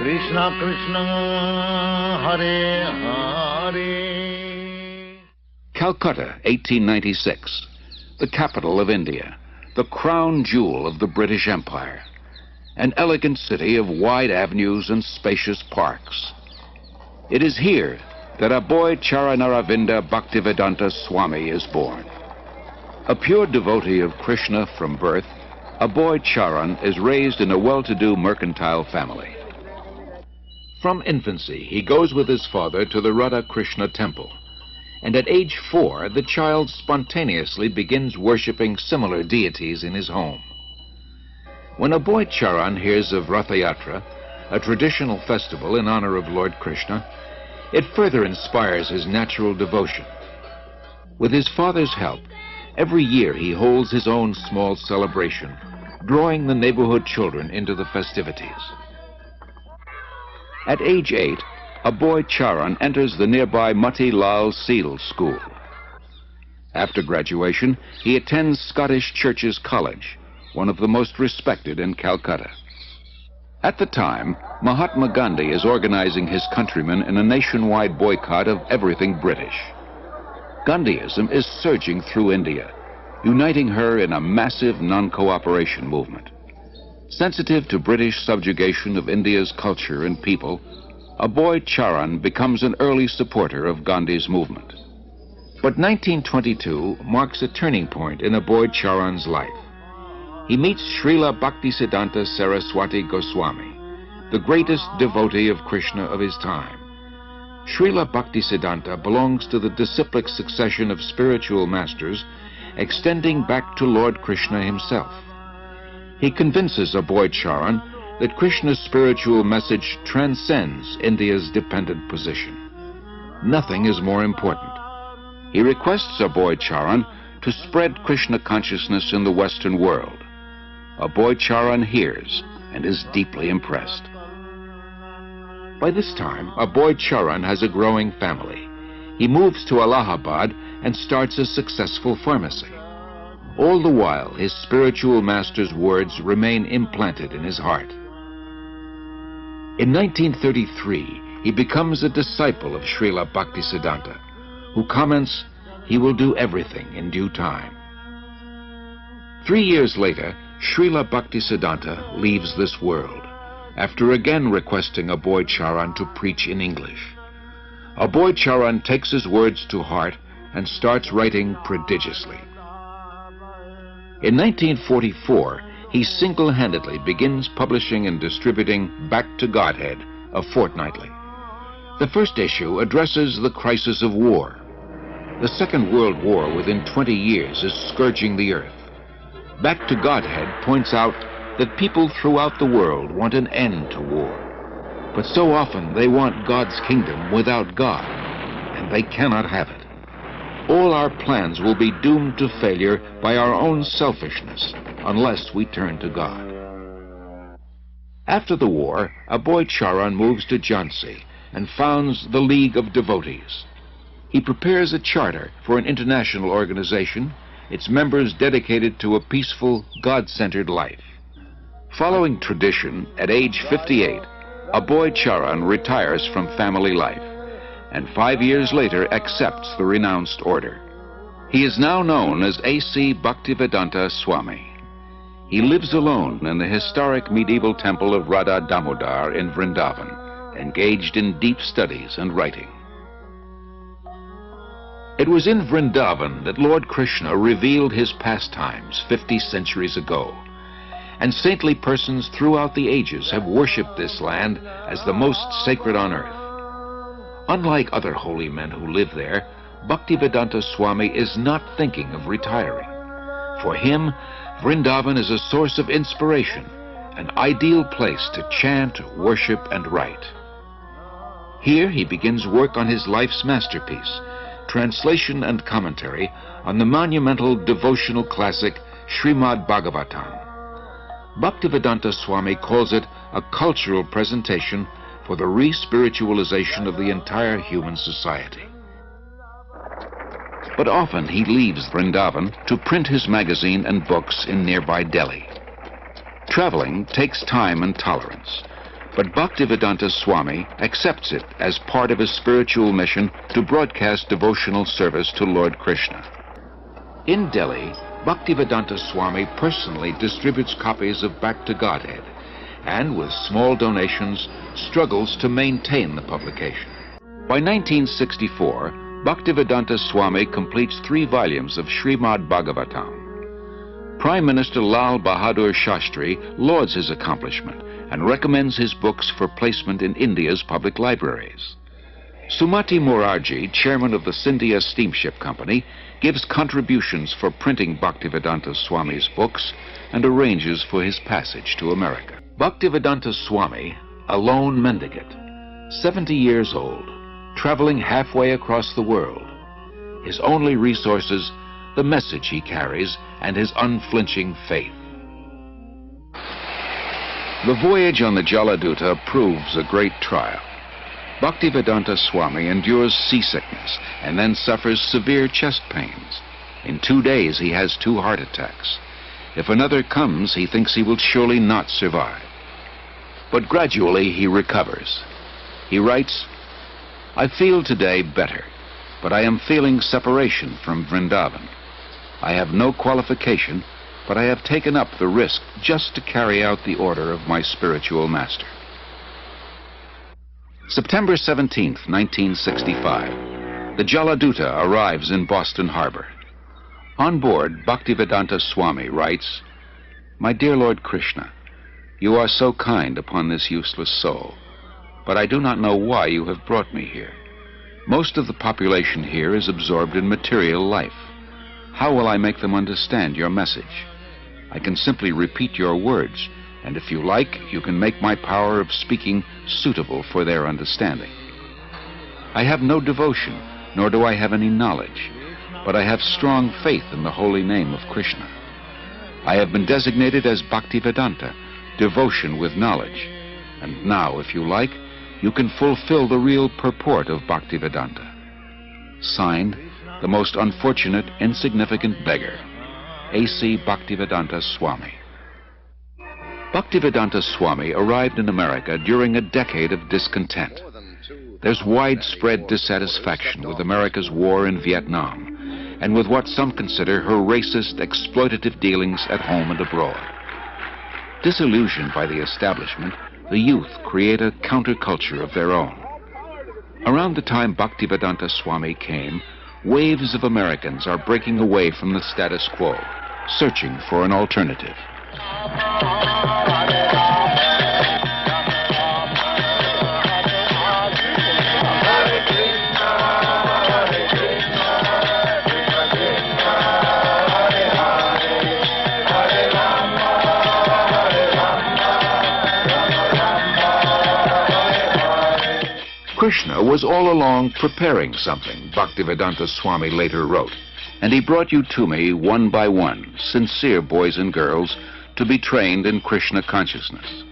Krishna Krishna Hare Hare. Calcutta, 1896, the capital of India, the crown jewel of the British Empire, an elegant city of wide avenues and spacious parks. It is here that Aboy Charanaravinda Bhaktivedanta Swami is born. A pure devotee of Krishna from birth, Aboy Charan is raised in a well-to-do mercantile family. From infancy, he goes with his father to the Radha Krishna temple, and at age 4, the child spontaneously begins worshipping similar deities in his home. When Aboy Charan hears of Ratha Yatra, a traditional festival in honor of Lord Krishna, it further inspires his natural devotion. With his father's help, every year he holds his own small celebration, drawing the neighborhood children into the festivities. At age 8, Aboy Charan enters the nearby Mati Lal Seal School. After graduation, he attends Scottish Churches College, one of the most respected in Calcutta. At the time, Mahatma Gandhi is organizing his countrymen in a nationwide boycott of everything British. Gandhiism is surging through India, uniting her in a massive non-cooperation movement. Sensitive to British subjugation of India's culture and people, Aboy Charan becomes an early supporter of Gandhi's movement. But 1922 marks a turning point in Aboy Charan's life. He meets Srila Bhaktisiddhanta Saraswati Goswami, the greatest devotee of Krishna of his time. Srila Bhaktisiddhanta belongs to the disciplic succession of spiritual masters extending back to Lord Krishna himself. He convinces Aboy Charan that Krishna's spiritual message transcends India's dependent position. Nothing is more important. He requests Aboy Charan to spread Krishna consciousness in the Western world. Aboy Charan hears and is deeply impressed. By this time, Aboy Charan has a growing family. He moves to Allahabad and starts a successful pharmacy. All the while, his spiritual master's words remain implanted in his heart. In 1933, he becomes a disciple of Srila Bhaktisiddhanta, who comments, "He will do everything in due time." 3 years later, Srila Bhaktisiddhanta leaves this world, after again requesting Aboy Charan to preach in English. Aboy Charan takes his words to heart and starts writing prodigiously. In 1944, he single-handedly begins publishing and distributing Back to Godhead, a fortnightly. The first issue addresses the crisis of war. The Second World War within 20 years is scourging the earth. Back to Godhead points out that people throughout the world want an end to war. But so often they want God's kingdom without God, and they cannot have it. All our plans will be doomed to failure by our own selfishness unless we turn to God. After the war, Aboy Charan moves to Jhansi and founds the League of Devotees. He prepares a charter for an international organization, its members dedicated to a peaceful, God-centered life. Following tradition, at age 58, Aboy Charan retires from family life, and 5 years later accepts the renounced order. He is now known as A.C. Bhaktivedanta Swami. He lives alone in the historic medieval temple of Radha Damodar in Vrindavan, engaged in deep studies and writing. It was in Vrindavan that Lord Krishna revealed his pastimes 50 centuries ago, and saintly persons throughout the ages have worshipped this land as the most sacred on earth. Unlike other holy men who live there, Bhaktivedanta Swami is not thinking of retiring. For him, Vrindavan is a source of inspiration, an ideal place to chant, worship, and write. Here he begins work on his life's masterpiece, translation and commentary on the monumental devotional classic Srimad Bhagavatam. Bhaktivedanta Swami calls it a cultural presentation for the re-spiritualization of the entire human society. But often he leaves Vrindavan to print his magazine and books in nearby Delhi. Traveling takes time and tolerance, But Bhaktivedanta Swami accepts it as part of his spiritual mission to broadcast devotional service to Lord Krishna. In Delhi, Bhaktivedanta Swami personally distributes copies of Back to Godhead and, with small donations, struggles to maintain the publication. By 1964, Bhaktivedanta Swami completes 3 volumes of Srimad Bhagavatam. Prime Minister Lal Bahadur Shastri lauds his accomplishment and recommends his books for placement in India's public libraries. Sumati Morarji, chairman of the Scindia Steamship Company, gives contributions for printing Bhaktivedanta Swami's books and arranges for his passage to America. Bhaktivedanta Swami, a lone mendicant, 70 years old, traveling halfway across the world. His only resources, the message he carries and his unflinching faith. The voyage on the Jaladuta proves a great trial. Bhaktivedanta Swami endures seasickness and then suffers severe chest pains. In 2 days he has 2 heart attacks. If another comes, he thinks he will surely not survive. But gradually he recovers. He writes, "I feel today better, but I am feeling separation from Vrindavan. I have no qualification, but I have taken up the risk just to carry out the order of my spiritual master." September 17th, 1965. The Jaladuta arrives in Boston Harbor. On board, Bhaktivedanta Swami writes, "My dear Lord Krishna, you are so kind upon this useless soul, but I do not know why you have brought me here. Most of the population here is absorbed in material life. How will I make them understand your message? I can simply repeat your words, and if you like, you can make my power of speaking suitable for their understanding. I have no devotion, nor do I have any knowledge, but I have strong faith in the holy name of Krishna. I have been designated as Bhaktivedanta, devotion with knowledge, and now, if you like, you can fulfill the real purport of Bhaktivedanta." Signed, the most unfortunate, insignificant beggar, A.C. Bhaktivedanta Swami. Bhaktivedanta Swami arrived in America during a decade of discontent. There's widespread dissatisfaction with America's war in Vietnam and with what some consider her racist, exploitative dealings at home and abroad. Disillusioned by the establishment, the youth create a counterculture of their own. Around the time Bhaktivedanta Swami came, waves of Americans are breaking away from the status quo, searching for an alternative. Krishna was all along preparing something, Bhaktivedanta Swami later wrote, and he brought you to me one by one, sincere boys and girls, to be trained in Krishna consciousness.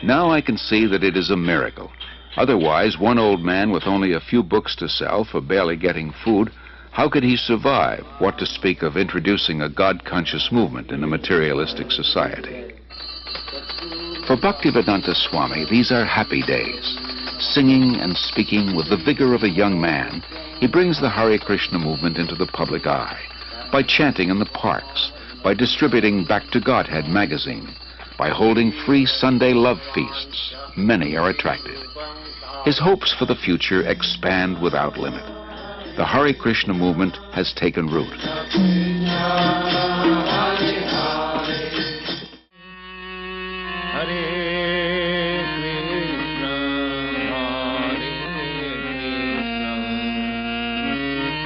Now I can see that it is a miracle. Otherwise, one old man with only a few books to sell for barely getting food, how could he survive, what to speak of introducing a God-conscious movement in a materialistic society? For Bhaktivedanta Swami, these are happy days. Singing and speaking with the vigor of a young man, he brings the Hare Krishna movement into the public eye by chanting in the parks, by distributing Back to Godhead magazine, by holding free Sunday love feasts. Many are attracted. His hopes for the future expand without limit. The Hare Krishna movement has taken root.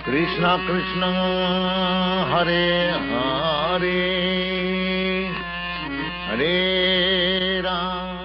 Krishna Krishna Hare Hare Hare Ram